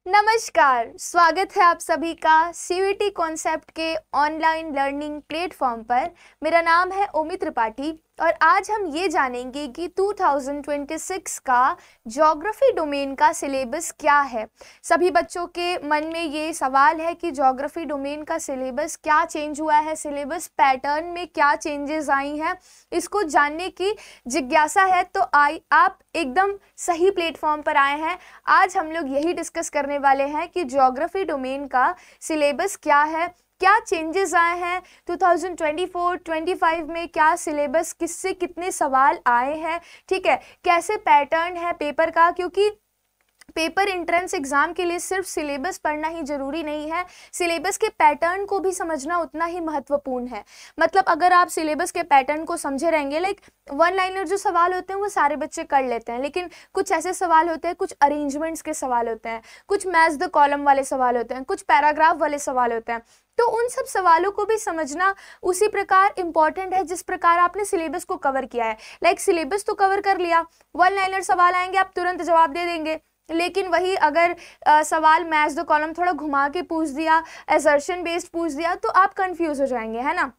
नमस्कार, स्वागत है आप सभी का सीयूईटी कॉन्सेप्ट के ऑनलाइन लर्निंग प्लेटफॉर्म पर। मेरा नाम है ओमी त्रिपाठी और आज हम ये जानेंगे कि 2026 का ज्योग्राफी डोमेन का सिलेबस क्या है। सभी बच्चों के मन में ये सवाल है कि ज्योग्राफी डोमेन का सिलेबस क्या चेंज हुआ है, सिलेबस पैटर्न में क्या चेंजेस आई हैं, इसको जानने की जिज्ञासा है। तो आप एकदम सही प्लेटफॉर्म पर आए हैं। आज हम लोग यही डिस्कस करने वाले हैं कि ज्योग्राफी डोमेन का सिलेबस क्या है, क्या चेंजेस आए हैं 2024-25 में, क्या सिलेबस, किससे कितने सवाल आए हैं, ठीक है, कैसे पैटर्न है पेपर का। क्योंकि पेपर एंट्रेंस एग्जाम के लिए सिर्फ सिलेबस पढ़ना ही जरूरी नहीं है, सिलेबस के पैटर्न को भी समझना उतना ही महत्वपूर्ण है। मतलब अगर आप सिलेबस के पैटर्न को समझे रहेंगे, लाइक वन लाइनर जो सवाल होते हैं वो सारे बच्चे कर लेते हैं, लेकिन कुछ ऐसे सवाल होते हैं, कुछ अरेंजमेंट्स के सवाल होते हैं, कुछ मैच द कॉलम वाले सवाल होते हैं, कुछ पैराग्राफ वाले सवाल होते हैं। तो उन सब सवालों को भी समझना उसी प्रकार इंपॉर्टेंट है जिस प्रकार आपने सिलेबस को कवर किया है। लाइक सिलेबस तो कवर कर लिया, वन लाइनर सवाल आएंगे आप तुरंत जवाब दे देंगे, लेकिन वही अगर सवाल मैच द कॉलम थोड़ा घुमा के पूछ दिया, असर्शन बेस्ड पूछ दिया, तो आप कंफ्यूज हो जाएंगे, है ना।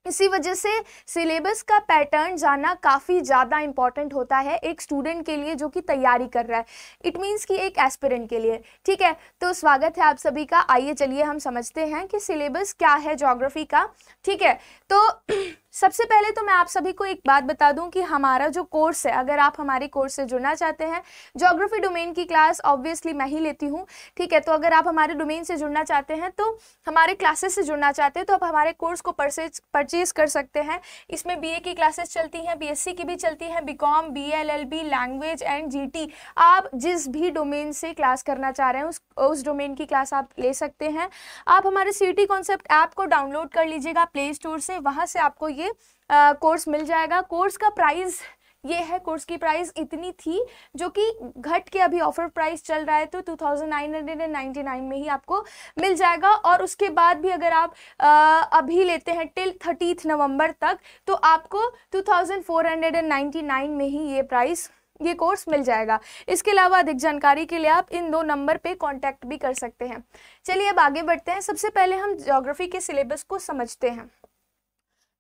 इसी वजह से सिलेबस का पैटर्न जानना काफ़ी ज़्यादा इंपॉर्टेंट होता है एक स्टूडेंट के लिए जो कि तैयारी कर रहा है, इट मीन्स कि एक एस्पिरेंट के लिए। ठीक है, तो स्वागत है आप सभी का। आइए चलिए हम समझते हैं कि सिलेबस क्या है ज्योग्राफी का। ठीक है, तो सबसे पहले तो मैं आप सभी को एक बात बता दूं कि हमारा जो कोर्स है, अगर आप हमारे कोर्स से जुड़ना चाहते हैं, ज्योग्राफी डोमेन की क्लास ऑब्वियसली मैं ही लेती हूं। ठीक है, तो अगर आप हमारे डोमेन से जुड़ना चाहते हैं, तो हमारे क्लासेस से जुड़ना चाहते हैं, तो आप हमारे कोर्स को परचेज कर सकते हैं। इसमें बीए की क्लासेस चलती हैं, बीएससी की भी चलती हैं, BCom, BLLB, language and GT. आप जिस भी डोमेन से क्लास करना चाह रहे हैं उस डोमेन की क्लास आप ले सकते हैं। आप हमारे सीयूईटी कॉन्सेप्ट ऐप को डाउनलोड कर लीजिएगा प्ले स्टोर से, वहाँ से आपको ये कोर्स मिल जाएगा। कोर्स का प्राइस ये है, कोर्स की प्राइस इतनी थी जो कि घट के अभी ऑफर प्राइस चल रहा है, तो 2999 में ही आपको मिल जाएगा। और उसके बाद भी अगर आप अभी लेते हैं टिल 30 नवंबर तक, तो आपको 2499 में ही ये कोर्स मिल जाएगा। इसके अलावा अधिक जानकारी के लिए आप इन 2 नंबर पे कांटेक्ट भी कर सकते हैं। चलिए अब आगे बढ़ते हैं। सबसे पहले हम ज्योग्राफी के सिलेबस को समझते हैं।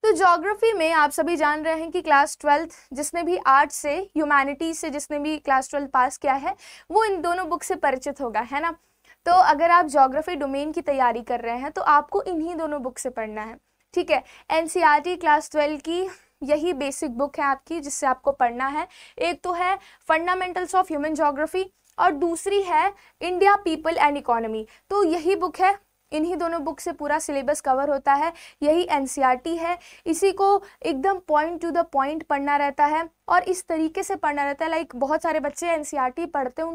तो ज्योग्राफी में आप सभी जान रहे हैं कि क्लास 12 जिसने भी आर्ट्स से, ह्यूमैनिटीज से जिसने भी क्लास 12 पास किया है, वो इन दोनों बुक से परिचित होगा, है ना। तो अगर आप ज्योग्राफी डोमेन की तैयारी कर रहे हैं तो आपको इन्हीं दोनों बुक से पढ़ना है। ठीक है, एनसीईआरटी क्लास 12 की यही बेसिक बुक है आपकी, जिससे आपको पढ़ना है। एक तो है फंडामेंटल्स ऑफ ह्यूमन ज्योग्राफी और दूसरी है इंडिया, पीपल एंड इकोनॉमी। तो यही बुक है, इन्हीं दोनों बुक से पूरा सिलेबस कवर होता है। यही एनसीईआरटी है, इसी को एकदम पॉइंट टू द पॉइंट पढ़ना रहता है और इस तरीके से पढ़ना रहता है। लाइक बहुत सारे बच्चे एनसीईआरटी पढ़ते हैं,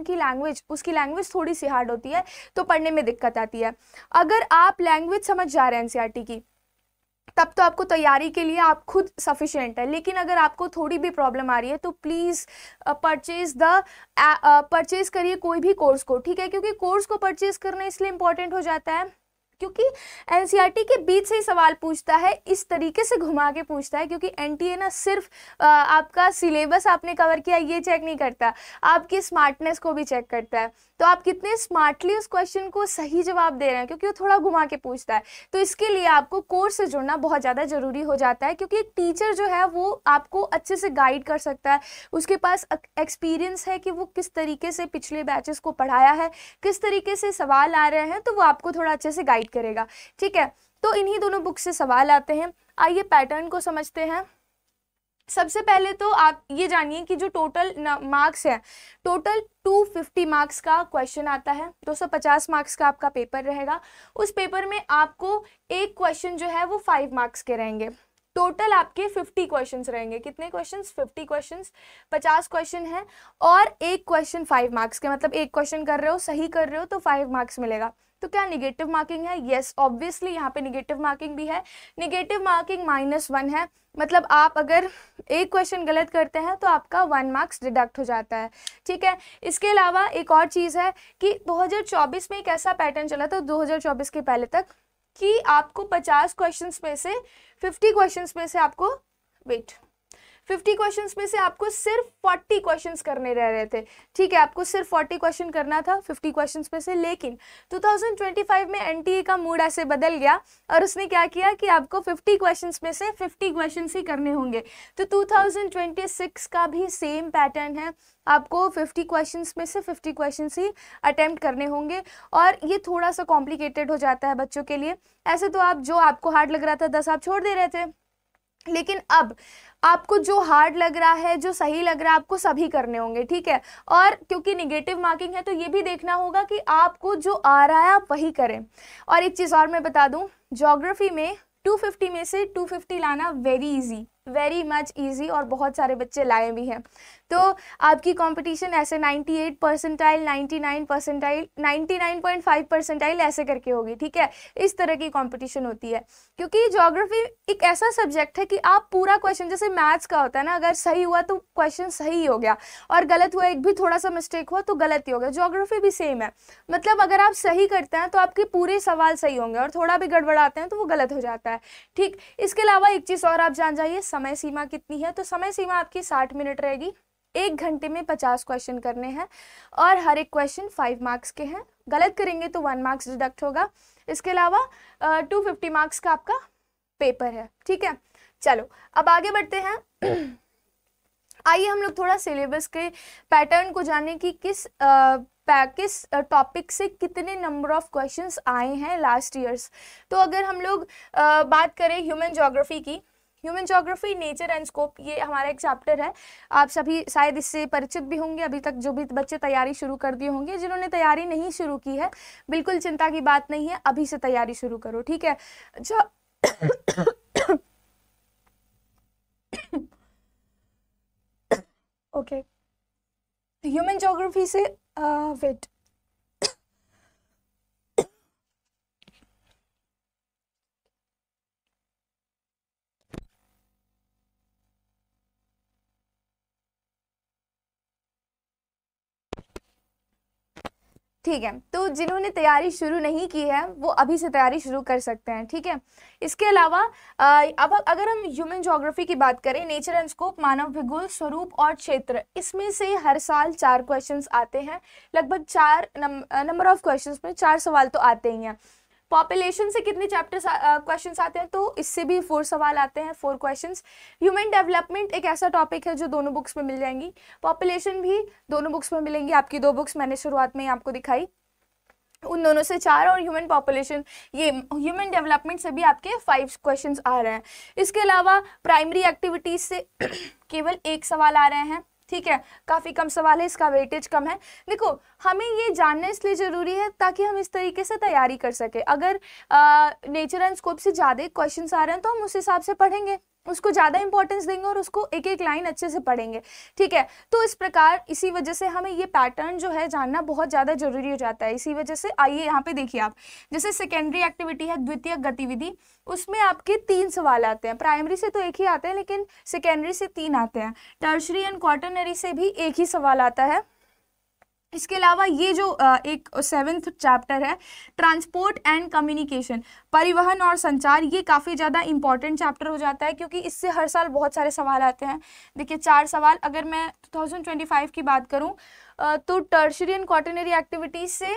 उसकी लैंग्वेज थोड़ी सी हार्ड होती है, तो पढ़ने में दिक्कत आती है। अगर आप लैंग्वेज समझ जा रहे हैं एनसीईआरटी की, तब तो आपको तैयारी के लिए आप खुद सफिशिएंट है। लेकिन अगर आपको थोड़ी भी प्रॉब्लम आ रही है तो प्लीज़ परचेज करिए कोई भी कोर्स को। ठीक है, क्योंकि कोर्स को परचेज करना इसलिए इंपॉर्टेंट हो जाता है क्योंकि एनसीईआरटी के बीच से ही सवाल पूछता है, इस तरीके से घुमा के पूछता है। क्योंकि एनटीए ना सिर्फ आपका सिलेबस आपने कवर किया ये चेक नहीं करता, आपकी स्मार्टनेस को भी चेक करता है। तो आप कितने स्मार्टली उस क्वेश्चन को सही जवाब दे रहे हैं, क्योंकि वो थोड़ा घुमा के पूछता है। तो इसके लिए आपको कोर्स से जुड़ना बहुत ज़्यादा ज़रूरी हो जाता है, क्योंकि एक टीचर जो है वो आपको अच्छे से गाइड कर सकता है। उसके पास एक्सपीरियंस है कि वो किस तरीके से पिछले बैचेस को पढ़ाया है, किस तरीके से सवाल आ रहे हैं, तो वो आपको थोड़ा अच्छे से गाइड करेगा। ठीक है, तो इन्हीं दोनों बुक से सवाल आते हैं। आइए पैटर्न को समझते हैं। सबसे पहले तो आप ये जानिए कि जो टोटल मार्क्स है, टोटल 250 मार्क्स का क्वेश्चन आता है, 250 मार्क्स का आपका पेपर रहेगा। उस पेपर में आपको एक क्वेश्चन जो है वो 5 मार्क्स के रहेंगे। टोटल आपके 50 क्वेश्चंस रहेंगे। कितने क्वेश्चंस? 50 क्वेश्चंस, 50 क्वेश्चन है और एक क्वेश्चन 5 मार्क्स के। मतलब एक क्वेश्चन कर रहे हो, सही कर रहे हो तो 5 मार्क्स मिलेगा। तो क्या निगेटिव मार्किंग है? यस, ऑब्वियसली यहाँ पे निगेटिव मार्किंग भी है। निगेटिव मार्किंग -1 है, मतलब आप अगर एक क्वेश्चन गलत करते हैं तो आपका 1 मार्क्स डिडक्ट हो जाता है। ठीक है, इसके अलावा एक और चीज़ है कि 2024 में एक ऐसा पैटर्न चला था 2024 के पहले तक कि आपको 50 क्वेश्चंस में से 50 क्वेश्चंस में से आपको 50 क्वेश्चंस में से आपको सिर्फ 40 क्वेश्चंस करने रह रहे थे, ठीक है, आपको सिर्फ 40 क्वेश्चन करना था 50 क्वेश्चंस में से। लेकिन 2025 में एनटीए का मूड ऐसे बदल गया और उसने क्या किया कि आपको 50 क्वेश्चंस में से 50 क्वेश्चंस ही करने होंगे। तो 2026 का भी सेम पैटर्न है, आपको 50 क्वेश्चंस में से 50 क्वेश्चंस ही अटेम्प्ट करने होंगे। और ये थोड़ा सा कॉम्प्लिकेटेड हो जाता है बच्चों के लिए। ऐसे तो आप जो आपको हार्ड लग रहा था 10 आप छोड़ दे रहे थे, लेकिन अब आपको जो हार्ड लग रहा है, जो सही लग रहा है, आपको सभी करने होंगे, ठीक है। और क्योंकि निगेटिव मार्किंग है तो ये भी देखना होगा कि आपको जो आ रहा है आप वही करें। और एक चीज़ और मैं बता दूं, ज्योग्राफी में 250 में से 250 लाना very easy, very much easy, और बहुत सारे बच्चे लाए भी हैं। तो आपकी कंपटीशन ऐसे 98 परसेंटाइल, 99 परसेंटाइल, 99.5 परसेंटाइल ऐसे करके होगी, ठीक है। इस तरह की कंपटीशन होती है, क्योंकि ज्योग्राफी एक ऐसा सब्जेक्ट है कि आप पूरा क्वेश्चन, जैसे मैथ्स का होता है ना, अगर सही हुआ तो क्वेश्चन सही हो गया, और गलत हुआ, एक भी थोड़ा सा मिस्टेक हुआ तो गलत ही हो गया। ज्योग्राफी भी सेम है, मतलब अगर आप सही करते हैं तो आपके पूरे सवाल सही होंगे, और थोड़ा भी गड़बड़ाते हैं तो वो गलत हो जाता है, ठीक। इसके अलावा एक चीज़ और आप जान जाइए, समय सीमा कितनी है। तो समय सीमा आपकी 60 मिनट रहेगी, 1 घंटे में 50 क्वेश्चन करने हैं, और हर एक क्वेश्चन 5 मार्क्स के हैं। गलत करेंगे तो 1 मार्क्स डिडक्ट होगा। इसके अलावा 250 मार्क्स का आपका पेपर है, ठीक है। चलो अब आगे बढ़ते हैं। आइए हम लोग थोड़ा सिलेबस के पैटर्न को जाने कि किस टॉपिक से कितने नंबर ऑफ क्वेश्चंस आए हैं लास्ट ईयर्स। तो अगर हम लोग बात करें ह्यूमन ज्योग्राफी की, human geography nature and scope, ये हमारा एक चैप्टर है। आप सभी शायद इससे परिचित भी होंगे, अभी तक जो भी बच्चे तैयारी शुरू कर दिए होंगे। जिन्होंने तैयारी नहीं शुरू की है, बिल्कुल चिंता की बात नहीं है, अभी से तैयारी शुरू करो, ठीक है। ओके, ह्यूमन ज्योग्राफी से वेट ठीक है। तो जिन्होंने तैयारी शुरू नहीं की है वो अभी से तैयारी शुरू कर सकते हैं, ठीक है। इसके अलावा अब अगर हम ह्यूमन ज्योग्राफी की बात करें, नेचर एंड स्कोप, मानव भूगोल, स्वरूप और क्षेत्र, इसमें से हर साल 4 क्वेश्चंस आते हैं। लगभग 4 नंबर ऑफ क्वेश्चंस में 4 सवाल तो आते ही हैं। पॉपुलेशन से कितने चैप्टर्स क्वेश्चंस आते हैं, तो इससे भी 4 सवाल आते हैं, 4 क्वेश्चंस। ह्यूमन डेवलपमेंट एक ऐसा टॉपिक है जो दोनों बुक्स में मिल जाएंगी, पॉपुलेशन भी दोनों बुक्स में मिलेंगी। आपकी 2 बुक्स मैंने शुरुआत में ही आपको दिखाई, उन दोनों से 4, और ह्यूमन पॉपुलेशन, ये ह्यूमन डेवलपमेंट से भी आपके 5 क्वेश्चंस आ रहे हैं। इसके अलावा प्राइमरी एक्टिविटीज से केवल 1 सवाल आ रहे हैं, ठीक है। काफ़ी कम सवाल है, इसका वेटेज कम है। देखो, हमें ये जानना इसलिए ज़रूरी है ताकि हम इस तरीके से तैयारी कर सके। अगर नेचर एंड स्कोप से ज़्यादा क्वेश्चंस आ रहे हैं तो हम उस हिसाब से पढ़ेंगे, उसको ज़्यादा इंपॉर्टेंस देंगे और उसको एक एक लाइन अच्छे से पढ़ेंगे, ठीक है। तो इस प्रकार, इसी वजह से हमें ये पैटर्न जो है जानना बहुत ज़्यादा जरूरी हो जाता है। इसी वजह से आइए यहाँ पे देखिए आप, जैसे सेकेंडरी एक्टिविटी है, द्वितीयक गतिविधि, उसमें आपके 3 सवाल आते हैं। प्राइमरी से तो 1 ही आते हैं, लेकिन सेकेंडरी से 3 आते हैं। टर्शरी एंड क्वार्टरनरी से भी 1 ही सवाल आता है। इसके अलावा ये जो एक 7th चैप्टर है, ट्रांसपोर्ट एंड कम्युनिकेशन, परिवहन और संचार, ये काफ़ी ज़्यादा इंपॉर्टेंट चैप्टर हो जाता है, क्योंकि इससे हर साल बहुत सारे सवाल आते हैं। देखिए 4 सवाल, अगर मैं 2025 की बात करूं तो टर्शरी एंड क्वार्टरनरी एक्टिविटीज से,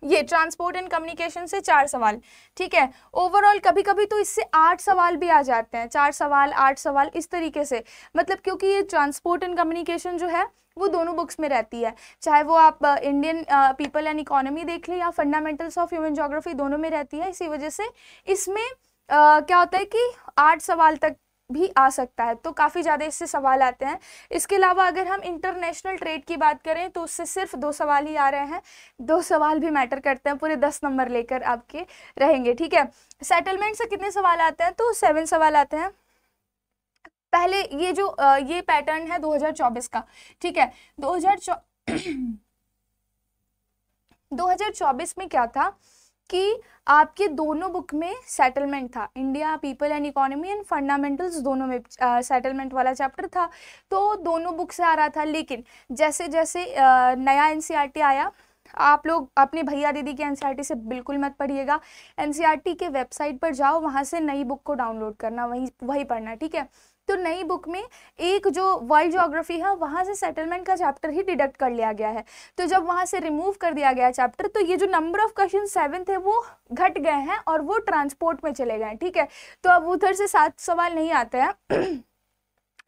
ये ट्रांसपोर्ट एंड कम्युनिकेशन से 4 सवाल, ठीक है। ओवरऑल कभी कभी तो इससे 8 सवाल भी आ जाते हैं, 4 सवाल 8 सवाल इस तरीके से, मतलब क्योंकि ये ट्रांसपोर्ट एंड कम्युनिकेशन जो है वो दोनों बुक्स में रहती है, चाहे वो आप इंडियन पीपल एंड इकोनॉमी देख लें या फंडामेंटल्स ऑफ ह्यूमन ज्योग्राफी, दोनों में रहती है। इसी वजह से इसमें क्या होता है कि 8 सवाल तक भी आ सकता है, तो काफ़ी ज़्यादा इससे सवाल आते हैं। इसके अलावा अगर हम इंटरनेशनल ट्रेड की बात करें तो उससे सिर्फ 2 सवाल ही आ रहे हैं। 2 सवाल भी मैटर करते हैं, पूरे 10 नंबर लेकर आपके रहेंगे, ठीक है। सेटलमेंट से कितने सवाल आते हैं, तो 7 सवाल आते हैं। पहले ये जो ये पैटर्न है 2024 का, ठीक है। 2024 में क्या था कि आपके दोनों बुक में सेटलमेंट था, India people and economy and fundamentals, दोनों में सेटलमेंट वाला चैप्टर था, तो दोनों बुक से आ रहा था। लेकिन जैसे जैसे नया एनसीईआरटी आया, आप लोग अपने भैया दीदी की एनसीईआरटी से बिल्कुल मत पढ़िएगा। एनसीईआरटी के वेबसाइट पर जाओ, वहाँ से नई बुक को डाउनलोड करना, वही पढ़ना, ठीक है। तो नई बुक में एक जो वर्ल्ड ज्योग्राफी है वहाँ से सेटलमेंट का चैप्टर ही डिडक्ट कर लिया गया है। तो जब वहाँ से रिमूव कर दिया गया चैप्टर, तो ये जो नंबर ऑफ क्वेश्चन 7 थे वो घट गए हैं और वो ट्रांसपोर्ट में चले गए हैं, ठीक है। तो अब उधर से 7 सवाल नहीं आते हैं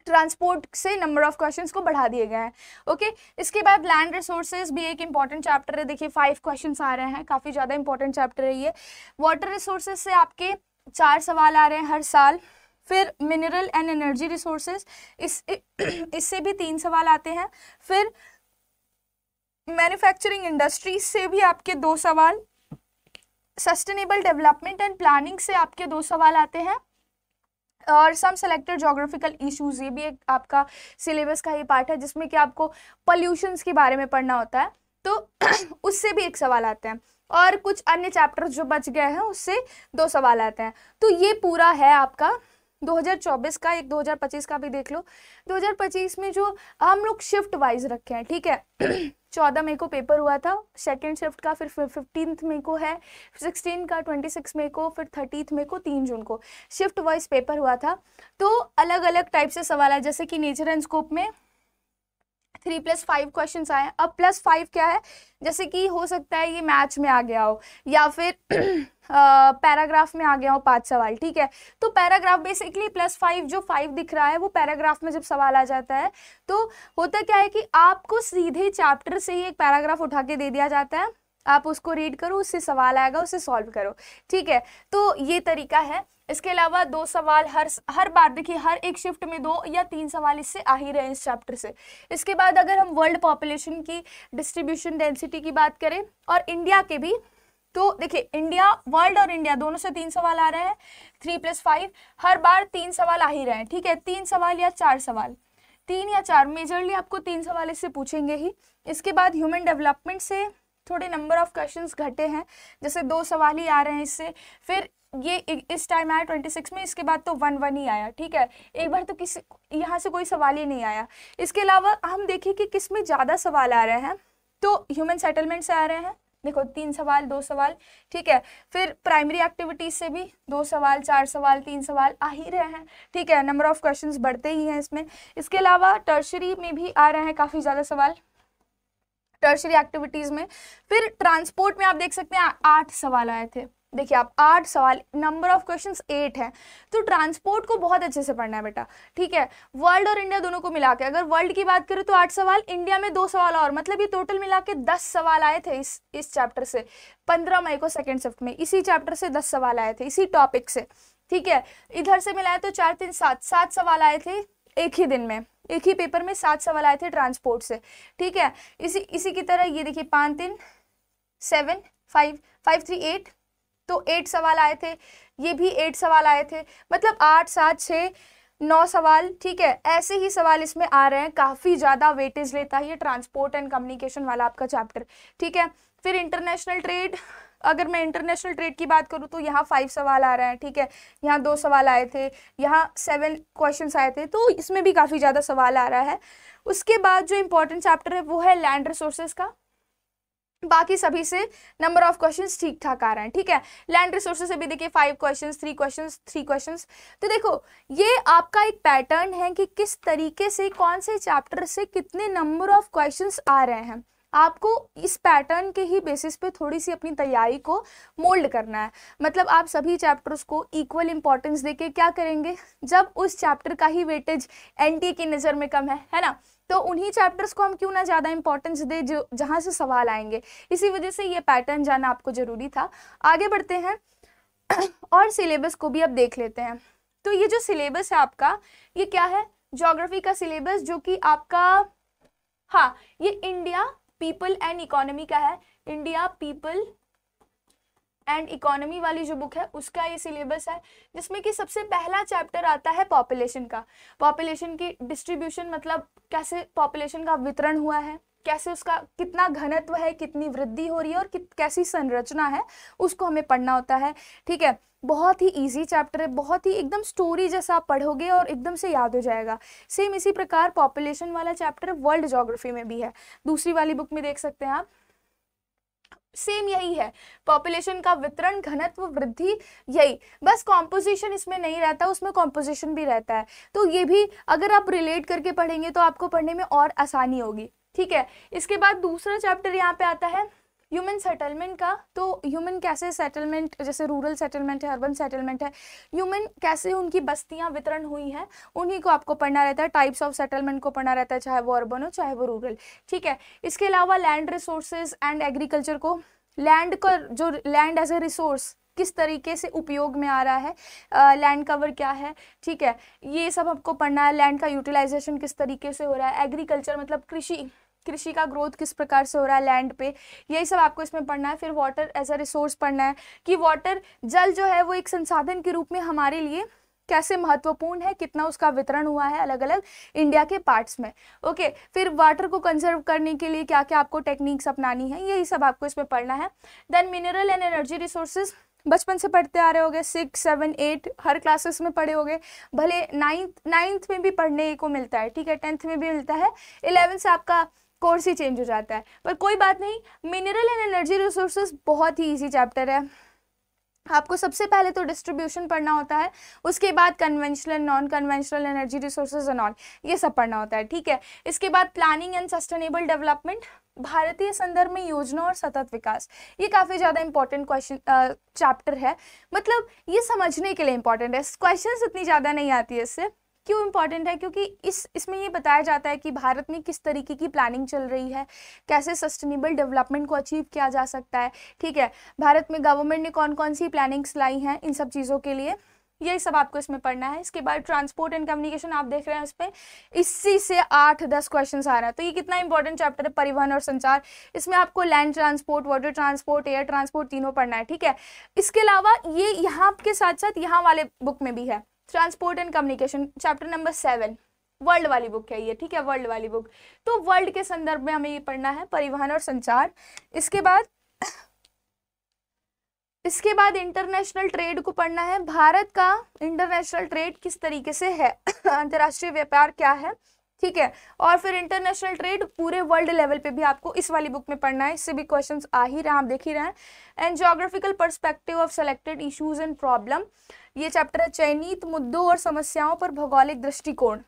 ट्रांसपोर्ट से नंबर ऑफ क्वेश्चंस को बढ़ा दिए गए हैं, ओके। इसके बाद लैंड रिसोर्सेज भी एक इंपॉर्टेंट चैप्टर है, देखिए 5 क्वेश्चंस आ रहे हैं, काफ़ी ज़्यादा इंपॉर्टेंट चैप्टर है ये। वाटर रिसोर्सेज से आपके 4 सवाल आ रहे हैं हर साल। फिर मिनरल एंड एनर्जी रिसोर्सेज, इससे भी 3 सवाल आते हैं। फिर मैन्युफैक्चरिंग इंडस्ट्रीज से भी आपके 2 सवाल। सस्टेनेबल डेवलपमेंट एंड प्लानिंग से आपके 2 सवाल आते हैं। और सम सेलेक्टेड ज्योग्राफिकल इश्यूज, ये भी एक आपका सिलेबस का ही पार्ट है जिसमें कि आपको पॉल्यूशंस के बारे में पढ़ना होता है, तो उससे भी 1 सवाल आते हैं। और कुछ अन्य चैप्टर्स जो बच गए हैं उससे 2 सवाल आते हैं। तो ये पूरा है आपका 2024 का। एक 2025 का भी देख लो। 2025 में जो हम लोग शिफ्ट वाइज रखे हैं, ठीक है 14 मई को पेपर हुआ था सेकेंड शिफ्ट का, फिर 15 मई को है, 16 का, 26 मई को, फिर 30 मई को, 3 जून को शिफ्ट वाइज पेपर हुआ था। तो अलग अलग टाइप से सवाल है, जैसे कि नेचर एंड स्कोप में 3+5 क्वेश्चन आए। अब +5 क्या है, जैसे कि हो सकता है ये मैथ्स में आ गया हो या फिर पैराग्राफ में आ गया हो 5 सवाल, ठीक है। तो पैराग्राफ बेसिकली +5 जो 5 दिख रहा है वो पैराग्राफ में जब सवाल आ जाता है तो होता क्या है कि आपको सीधे चैप्टर से ही एक पैराग्राफ उठा के दे दिया जाता है, आप उसको रीड करो, उससे सवाल आएगा, उसे सॉल्व करो, ठीक है। तो ये तरीका है। इसके अलावा 2 सवाल हर बार, देखिए हर एक शिफ्ट में 2 या 3 सवाल इससे आ ही रहे हैं इस चैप्टर से। इसके बाद अगर हम वर्ल्ड पॉपुलेशन की डिस्ट्रीब्यूशन डेंसिटी की बात करें और इंडिया के भी, तो देखिए इंडिया, वर्ल्ड और इंडिया दोनों से 3 सवाल आ रहे हैं। 3+5 हर बार 3 सवाल आ ही रहे हैं, ठीक है। 3 सवाल या 4 सवाल, 3 या 4, मेजरली आपको 3 सवाल इससे पूछेंगे ही। इसके बाद ह्यूमन डेवलपमेंट से थोड़े नंबर ऑफ क्वेश्चंस घटे हैं, जैसे 2 सवाल ही आ रहे हैं इससे। फिर ये इस टाइम आया 26 में, इसके बाद तो 1 ही आया, ठीक है। एक बार तो किसी यहाँ से कोई सवाल ही नहीं आया। इसके अलावा हम देखें कि किस में ज़्यादा सवाल आ रहे हैं, तो ह्यूमन सेटलमेंट से आ रहे हैं, देखो 3 सवाल 2 सवाल, ठीक है। फिर प्राइमरी एक्टिविटीज से भी 2 सवाल 4 सवाल 3 सवाल आ ही रहे हैं, ठीक है। नंबर ऑफ क्वेश्चंस बढ़ते ही हैं इसमें। इसके अलावा टर्शरी में भी आ रहे हैं काफ़ी ज़्यादा सवाल, टर्शरी एक्टिविटीज़ में। फिर ट्रांसपोर्ट में आप देख सकते हैं 8 सवाल आए थे, देखिए आप 8 सवाल, नंबर ऑफ क्वेश्चंस 8 है। तो ट्रांसपोर्ट को बहुत अच्छे से पढ़ना है बेटा, ठीक है। वर्ल्ड और इंडिया दोनों को मिला के, अगर वर्ल्ड की बात करें तो 8 सवाल, इंडिया में 2 सवाल और, मतलब ये टोटल मिला के 10 सवाल आए थे इस चैप्टर से। 15 मई को सेकेंड शिफ्ट में इसी चैप्टर से 10 सवाल आए थे, इसी टॉपिक से, ठीक है। इधर से मिलाए तो 4 3 7 सवाल आए थे एक ही दिन में, एक ही पेपर में 7 सवाल आए थे ट्रांसपोर्ट से, ठीक है। इसी की तरह ये देखिए 5 3 7 5 5 3 8, तो 8 सवाल आए थे, ये भी 8 सवाल आए थे, मतलब 8 7 6 9 सवाल, ठीक है। ऐसे ही सवाल इसमें आ रहे हैं, काफ़ी ज़्यादा वेटेज लेता है ये ट्रांसपोर्ट एंड कम्युनिकेशन वाला आपका चैप्टर, ठीक है। फिर इंटरनेशनल ट्रेड, अगर मैं इंटरनेशनल ट्रेड की बात करूँ तो यहाँ 5 सवाल आ रहे हैं, ठीक है। यहाँ 2 सवाल आए थे, यहाँ 7 क्वेश्चंस आए थे, तो इसमें भी काफ़ी ज़्यादा सवाल आ रहा है। उसके बाद जो इंपॉर्टेंट चैप्टर है वो है लैंड रिसोर्सेज का, बाकी सभी से नंबर ऑफ क्वेश्चंस ठीक ठाक आ रहे हैं, ठीक है। लैंड रिसोर्सेज से भी देखिए 5 क्वेश्चंस 3 क्वेश्चंस 3 क्वेश्चंस। तो देखो ये आपका एक पैटर्न है कि किस तरीके से कौन से चैप्टर से कितने नंबर ऑफ क्वेश्चंस आ रहे हैं। आपको इस पैटर्न के ही बेसिस पे थोड़ी सी अपनी तैयारी को मोल्ड करना है, मतलब आप सभी चैप्टर्स को इक्वल इंपॉर्टेंस देके क्या करेंगे, जब उस चैप्टर का ही वेटेज एनटीए की नज़र में कम है ना, तो उन्हीं चैप्टर्स को हम क्यों ना ज़्यादा इंपॉर्टेंस दे जो जहाँ से सवाल आएंगे। इसी वजह से ये पैटर्न जाना आपको ज़रूरी था। आगे बढ़ते हैं और सिलेबस को भी अब देख लेते हैं। तो ये जो सिलेबस है आपका, ये क्या है, ज्योग्राफी का सिलेबस, जो कि आपका, हाँ, ये इंडिया पीपल एंड इकोनॉमी का है। इंडिया पीपल एंड इकोनॉमी वाली जो बुक है उसका ये सिलेबस है, जिसमें कि सबसे पहला चैप्टर आता है पॉपुलेशन का। पॉपुलेशन की डिस्ट्रीब्यूशन, मतलब कैसे पॉपुलेशन का वितरण हुआ है, कैसे उसका कितना घनत्व है, कितनी वृद्धि हो रही है और कैसी संरचना है, उसको हमें पढ़ना होता है, ठीक है। बहुत ही इजी चैप्टर है, बहुत ही एकदम स्टोरी जैसा आप पढ़ोगे और एकदम से याद हो जाएगा। सेम इसी प्रकार पॉपुलेशन वाला चैप्टर वर्ल्ड ज्योग्राफी में भी है, दूसरी वाली बुक में देख सकते हैं आप। सेम यही है, पॉपुलेशन का वितरण, घनत्व, वृद्धि, यही बस कॉम्पोजिशन इसमें नहीं रहता, उसमें कॉम्पोजिशन भी रहता है। तो ये भी अगर आप रिलेट करके पढ़ेंगे तो आपको पढ़ने में और आसानी होगी, ठीक है। इसके बाद दूसरा चैप्टर यहाँ पे आता है ह्यूमन सेटलमेंट का। तो ह्यूमन कैसे सेटलमेंट, जैसे रूरल सेटलमेंट है, अर्बन सेटलमेंट है, ह्यूमन कैसे उनकी बस्तियां वितरण हुई हैं, उन्हीं को आपको पढ़ना रहता है। टाइप्स ऑफ सेटलमेंट को पढ़ना रहता है, चाहे वो अर्बन हो चाहे वो रूरल, ठीक है। इसके अलावा लैंड रिसोर्सेज एंड एग्रीकल्चर को, लैंड का जो लैंड एज ए रिसोर्स किस तरीके से उपयोग में आ रहा है, लैंड कवर क्या है, ठीक है, ये सब आपको पढ़ना है। लैंड का यूटिलाइजेशन किस तरीके से हो रहा है, एग्रीकल्चर मतलब कृषि का ग्रोथ किस प्रकार से हो रहा है लैंड पे, यही सब आपको इसमें पढ़ना है। फिर वाटर एज अ रिसोर्स पढ़ना है कि वाटर, जल जो है वो एक संसाधन के रूप में हमारे लिए कैसे महत्वपूर्ण है, कितना उसका वितरण हुआ है अलग अलग इंडिया के पार्ट्स में, ओके। फिर वाटर को कंजर्व करने के लिए क्या क्या आपको टेक्निक्स अपनानी है, यही सब आपको इसमें पढ़ना है। Then mineral and energy resources बचपन से पढ़ते आ रहे होगे, 6, 7, 8 हर क्लासेस में पढ़े होगे, भले नाइन्थ में भी पढ़ने को मिलता है, ठीक है, 10th में भी मिलता है, 11th से आपका कोर्स ही चेंज हो जाता है, पर कोई बात नहीं। मिनरल एंड एनर्जी रिसोर्सेज बहुत ही इजी चैप्टर है। आपको सबसे पहले तो डिस्ट्रीब्यूशन पढ़ना होता है, उसके बाद conventional, non conventional energy resources and all, ये सब पढ़ना होता है, ठीक है। इसके बाद प्लानिंग एंड सस्टेनेबल डेवलपमेंट, भारतीय संदर्भ में योजना और सतत विकास, ये काफ़ी ज़्यादा इंपॉर्टेंट क्वेश्चन चैप्टर है, मतलब ये समझने के लिए इंपॉर्टेंट है, क्वेश्चन इतनी ज़्यादा नहीं आती है इससे। क्यों इम्पॉर्टेंट है, क्योंकि इसमें ये बताया जाता है कि भारत में किस तरीके की प्लानिंग चल रही है, कैसे सस्टेनेबल डेवलपमेंट को अचीव किया जा सकता है, ठीक है, भारत में गवर्नमेंट ने कौन कौन सी प्लानिंग्स लाई हैं इन सब चीज़ों के लिए, यही सब आपको इसमें पढ़ना है। इसके बाद ट्रांसपोर्ट एंड कम्युनिकेशन आप देख रहे हैं, इसमें इसी से 8-10 क्वेश्चन आ रहा है, तो ये कितना इंपॉर्टेंट चैप्टर है, परिवहन और संचार। इसमें आपको land transport, water transport, air transport तीनों पढ़ना है, ठीक है। इसके अलावा ये यहाँ के साथ साथ यहाँ वाले बुक में भी है, transport and communication chapter number 7, world वाली बुक है ये, ठीक है, वर्ल्ड वाली बुक। तो वर्ल्ड के संदर्भ में हमें ये पढ़ना है, परिवहन और संचार। इसके बाद इंटरनेशनल ट्रेड को पढ़ना है, भारत का इंटरनेशनल ट्रेड किस तरीके से है अंतर्राष्ट्रीय व्यापार क्या है, ठीक है। और फिर इंटरनेशनल ट्रेड पूरे वर्ल्ड लेवल पे भी आपको इस वाली बुक में पढ़ना है, इससे भी क्वेश्चंस आ ही रहे हैं, आप देख ही रहे हैं। And geographical perspective of selected issues and problem, ये चैप्टर है चयनित मुद्दों और समस्याओं पर भौगोलिक दृष्टिकोण।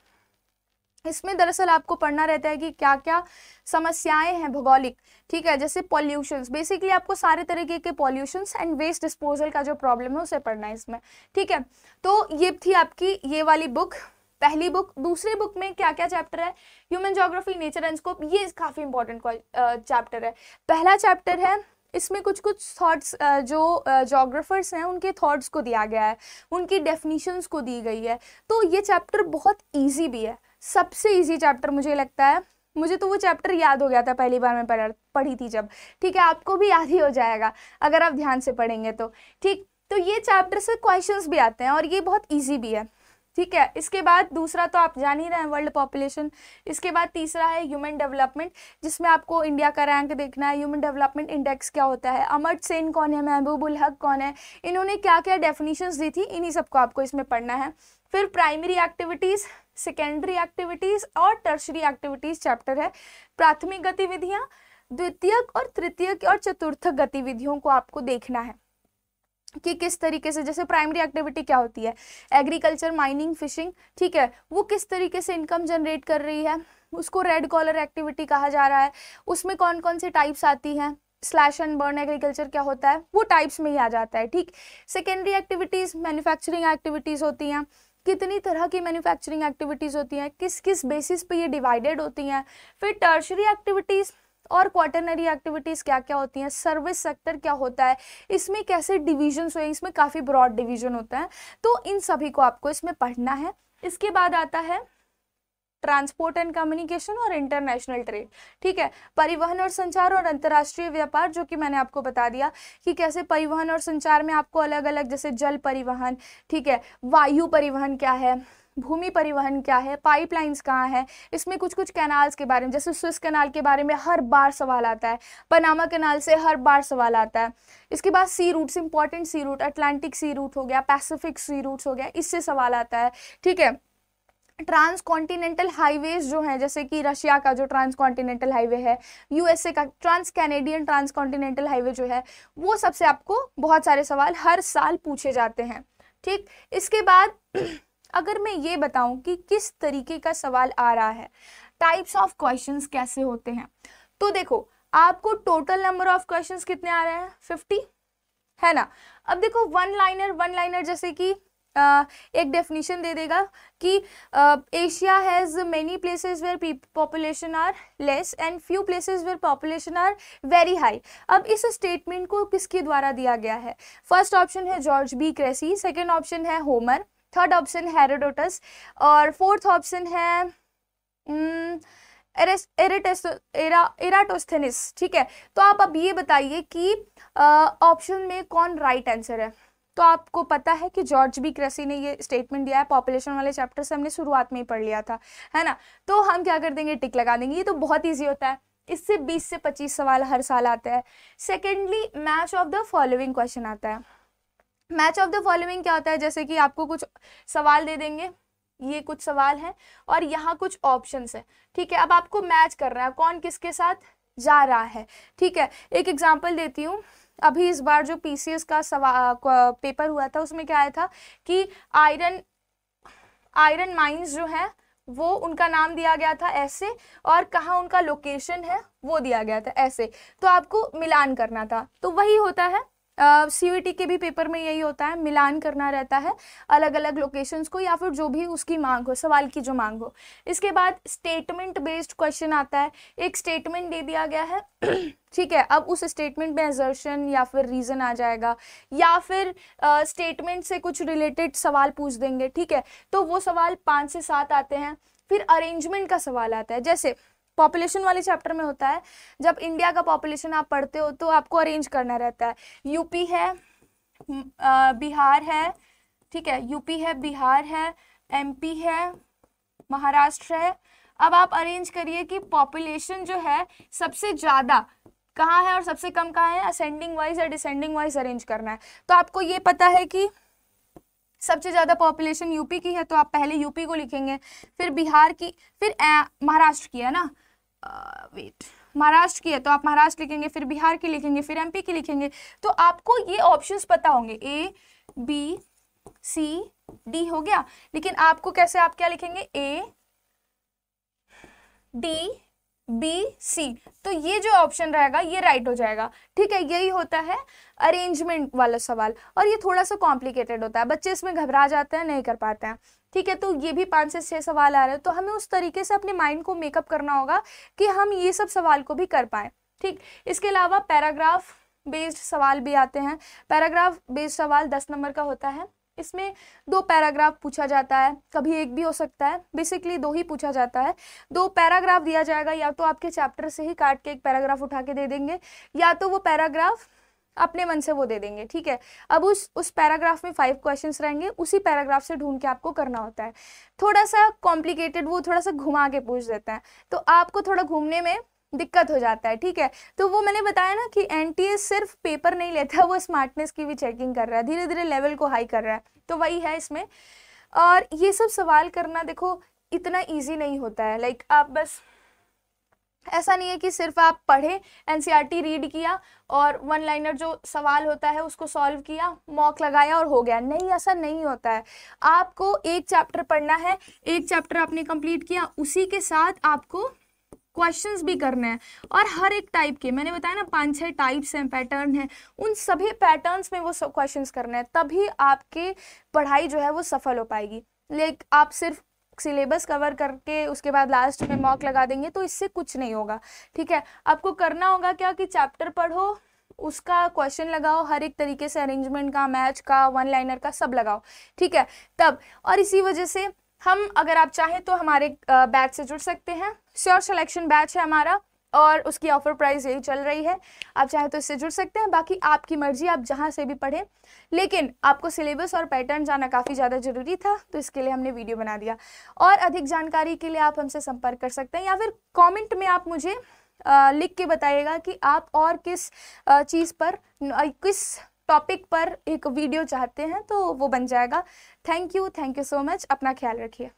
इसमें दरअसल आपको पढ़ना रहता है कि क्या क्या समस्याएं हैं भौगोलिक, ठीक है, जैसे पॉल्यूशंस, बेसिकली आपको सारे तरीके के पॉल्यूशंस एंड वेस्ट डिस्पोजल का जो प्रॉब्लम है उसे पढ़ना है इसमें, ठीक है। तो ये थी आपकी ये वाली बुक, पहली बुक। दूसरी बुक में क्या क्या चैप्टर है, human geography, nature and scope, ये काफ़ी इंपॉर्टेंट चैप्टर है। पहला चैप्टर है, इसमें कुछ थॉट्स जो जोग्राफर्स हैं उनके थॉट्स को दिया गया है, उनकी डेफिनेशंस को दी गई है। तो ये चैप्टर बहुत इजी भी है, सबसे इजी चैप्टर मुझे लगता है, मुझे तो वो चैप्टर याद हो गया था पहली बार मैं पढ़ी थी जब, ठीक है, आपको भी याद ही हो जाएगा अगर आप ध्यान से पढ़ेंगे तो, ठीक। तो ये चैप्टर से क्वेश्चंस भी आते हैं और ये बहुत ईजी भी है, ठीक है। इसके बाद दूसरा तो आप जान ही रहे हैं, वर्ल्ड पॉपुलेशन। इसके बाद तीसरा है ह्यूमन डेवलपमेंट, जिसमें आपको इंडिया का रैंक देखना है, ह्यूमन डेवलपमेंट इंडेक्स क्या होता है, अमर्त्य सेन कौन है, महबूबुल हक कौन है, इन्होंने क्या क्या डेफिनेशंस दी थी, इन्हीं सबको आपको इसमें पढ़ना है। फिर प्राइमरी एक्टिविटीज़, सेकेंडरी एक्टिविटीज़ और टर्शरी एक्टिविटीज़ चैप्टर है। प्राथमिक गतिविधियाँ, द्वितीयक और तृतीयक और चतुर्थक गतिविधियों को आपको देखना है कि किस तरीके से, जैसे प्राइमरी एक्टिविटी क्या होती है, एग्रीकल्चर, माइनिंग, फिशिंग, ठीक है, वो किस तरीके से इनकम जनरेट कर रही है, उसको रेड कॉलर एक्टिविटी कहा जा रहा है। उसमें कौन कौन सी टाइप्स आती हैं, स्लैश एंड बर्न एग्रीकल्चर क्या होता है, वो टाइप्स में ही आ जाता है, ठीक। सेकेंडरी एक्टिविटीज़, मैन्युफैक्चरिंग एक्टिविटीज़ होती हैं, कितनी तरह की मैन्युफैक्चरिंग एक्टिविटीज़ होती हैं, किस किस बेसिस पे ये डिवाइडेड होती हैं। फिर टर्शरी एक्टिविटीज़ और क्वार्टरनरी एक्टिविटीज़ क्या क्या होती हैं, सर्विस सेक्टर क्या होता है, इसमें कैसे डिविजन्स हुए, इसमें काफ़ी ब्रॉड डिवीजन होता है, तो इन सभी को आपको इसमें पढ़ना है। इसके बाद आता है ट्रांसपोर्ट एंड कम्युनिकेशन और इंटरनेशनल ट्रेड, ठीक है, परिवहन और संचार और अंतर्राष्ट्रीय व्यापार, जो कि मैंने आपको बता दिया कि कैसे परिवहन और संचार में आपको अलग अलग, जैसे जल परिवहन, ठीक है, वायु परिवहन क्या है, भूमि परिवहन क्या है, पाइपलाइंस कहाँ है, इसमें कुछ कुछ कैनाल्स के बारे में, जैसे स्विस कैनाल के बारे में हर बार सवाल आता है, पनामा कैनाल से हर बार सवाल आता है। इसके बाद सी रूट्स, इंपॉर्टेंट सी रूट, अटलांटिक सी रूट हो गया, पैसिफिक सी रूट्स हो गया, इससे सवाल आता है, ठीक है। ट्रांस कॉन्टिनेंटल हाईवेज जो है, जैसे कि रशिया का जो ट्रांस कॉन्टिनेंटल हाईवे है, यूएसए का trans Canadian trans continental highway जो है, वो सबसे आपको बहुत सारे सवाल हर साल पूछे जाते हैं। ठीक, इसके बाद अगर मैं ये बताऊं कि किस तरीके का सवाल आ रहा है, टाइप्स ऑफ क्वेश्चंस कैसे होते हैं, तो देखो आपको टोटल नंबर ऑफ क्वेश्चंस कितने आ रहे हैं, 50 है ना। अब देखो वन लाइनर जैसे कि एक डेफिनेशन दे देगा कि Asia has many places where population are less and few places where population are very high. अब इस स्टेटमेंट को किसके द्वारा दिया गया है, फर्स्ट ऑप्शन है George B Cressey, second option है होमर, थर्ड ऑप्शन हेरोडोटस और फोर्थ ऑप्शन है एराटोस्थेनिस। ठीक है, तो आप अब ये बताइए कि ऑप्शन में कौन राइट आंसर है। तो आपको पता है कि जॉर्ज बी क्रेसी ने ये स्टेटमेंट दिया है, पॉपुलेशन वाले चैप्टर से हमने शुरुआत में ही पढ़ लिया था, है ना। तो हम क्या कर देंगे, टिक लगा देंगे, ये तो बहुत ईजी होता है, इससे 20 से 25 सवाल हर साल आता है। Secondly match of the following question आता है। मैच ऑफ द फॉलोइंग क्या होता है, जैसे कि आपको कुछ सवाल दे देंगे, ये कुछ सवाल हैं और यहाँ कुछ ऑप्शंस है। ठीक है, अब आपको मैच करना है कौन किसके साथ जा रहा है। ठीक है, एक एग्जांपल देती हूँ, अभी इस बार जो पीसीएस का पेपर हुआ था उसमें क्या आया था कि आयरन माइंस जो है वो उनका नाम दिया गया था ऐसे, और कहाँ उनका लोकेशन है वो दिया गया था ऐसे, तो आपको मिलान करना था। तो वही होता है सीयूईटी के भी पेपर में यही होता है, मिलान करना रहता है अलग अलग लोकेशंस को, या फिर जो भी उसकी मांग हो, सवाल की जो मांग हो। इसके बाद स्टेटमेंट बेस्ड क्वेश्चन आता है, एक स्टेटमेंट दे दिया गया है ठीक है, अब उस स्टेटमेंट में असर्शन या फिर रीजन आ जाएगा, या फिर स्टेटमेंट से कुछ रिलेटेड सवाल पूछ देंगे। ठीक है, तो वो सवाल 5 से 7 आते हैं। फिर अरेंजमेंट का सवाल आता है, जैसे पॉपुलेशन वाले चैप्टर में होता है, जब इंडिया का पॉपुलेशन आप पढ़ते हो तो आपको अरेंज करना रहता है, यूपी है, बिहार है, ठीक है, यूपी है, बिहार है, एमपी है, महाराष्ट्र है। अब आप अरेंज करिए कि पॉपुलेशन जो है सबसे ज़्यादा कहाँ है और सबसे कम कहाँ है, असेंडिंग वाइज या डिसेंडिंग वाइज अरेंज करना है। तो आपको ये पता है कि सबसे ज़्यादा पॉपुलेशन यूपी की है, तो आप पहले यूपी को लिखेंगे, फिर बिहार की, फिर महाराष्ट्र की है ना, महाराष्ट्र की है तो आप महाराष्ट्र लिखेंगे, फिर बिहार की लिखेंगे, फिर एमपी की लिखेंगे। तो आपको ये ऑप्शंस पता होंगे, ए बी सी डी हो गया, लेकिन आपको कैसे, आप क्या लिखेंगे, ए डी बी सी, तो ये जो ऑप्शन रहेगा ये राइट हो जाएगा। ठीक है, यही होता है अरेंजमेंट वाला सवाल, और ये थोड़ा सा कॉम्प्लिकेटेड होता है, बच्चे इसमें घबरा जाते हैं, नहीं कर पाते हैं। ठीक है, तो ये भी 5 से 6 सवाल आ रहे हैं, तो हमें उस तरीके से अपने माइंड को मेकअप करना होगा कि हम ये सब सवाल को भी कर पाए। ठीक, इसके अलावा पैराग्राफ बेस्ड सवाल भी आते हैं। पैराग्राफ बेस्ड सवाल 10 नंबर का होता है, इसमें 2 पैराग्राफ पूछा जाता है, कभी एक भी हो सकता है, बेसिकली 2 ही पूछा जाता है। 2 पैराग्राफ दिया जाएगा, या तो आपके चैप्टर से ही काट के एक पैराग्राफ उठा के दे देंगे, या तो वो पैराग्राफ अपने मन से वो दे देंगे। ठीक है, अब उस पैराग्राफ में 5 क्वेश्चंस रहेंगे, उसी पैराग्राफ से ढूंढ के आपको करना होता है। थोड़ा सा कॉम्प्लिकेटेड, वो थोड़ा सा घुमा के पूछ देता है, तो आपको थोड़ा घूमने में दिक्कत हो जाता है। ठीक है, तो वो मैंने बताया ना कि एनटीएस सिर्फ पेपर नहीं लेता, वो स्मार्टनेस की भी चेकिंग कर रहा है, धीरे धीरे लेवल को हाई कर रहा है, तो वही है इसमें। और ये सब सवाल करना देखो इतना ईजी नहीं होता है, लाइक आप बस, ऐसा नहीं है कि सिर्फ आप पढ़े, एनसीईआरटी रीड किया और 1 लाइनर जो सवाल होता है उसको सॉल्व किया, मॉक लगाया और हो गया, नहीं, ऐसा नहीं होता है। आपको एक चैप्टर पढ़ना है, एक चैप्टर आपने कंप्लीट किया, उसी के साथ आपको क्वेश्चंस भी करने हैं, और हर एक टाइप के, मैंने बताया ना 5-6 टाइप्स हैं, पैटर्न हैं, उन सभी पैटर्न्स में वो सब क्वेश्चंस करने हैं, तभी आपके पढ़ाई जो है वो सफल हो पाएगी। लेकिन आप सिर्फ सिलेबस कवर करके उसके बाद लास्ट में मॉक लगा देंगे तो इससे कुछ नहीं होगा। ठीक है, आपको करना होगा क्या कि चैप्टर पढ़ो, उसका क्वेश्चन लगाओ, हर एक तरीके से अरेंजमेंट का, मैच का, 1 लाइनर का सब लगाओ। ठीक है, तब, और इसी वजह से हम, अगर आप चाहें तो हमारे बैच से जुड़ सकते हैं, श्योर सिलेक्शन बैच है हमारा, और उसकी ऑफर प्राइस यही चल रही है, आप चाहें तो इससे जुड़ सकते हैं। बाकी आपकी मर्जी, आप जहां से भी पढ़ें, लेकिन आपको सिलेबस और पैटर्न जाना काफ़ी ज़्यादा ज़रूरी था, तो इसके लिए हमने वीडियो बना दिया। और अधिक जानकारी के लिए आप हमसे संपर्क कर सकते हैं, या फिर कमेंट में आप मुझे लिख के बताइएगा कि आप और किस चीज़ पर, किस टॉपिक पर एक वीडियो चाहते हैं, तो वो बन जाएगा। थैंक यू सो मच, अपना ख्याल रखिए।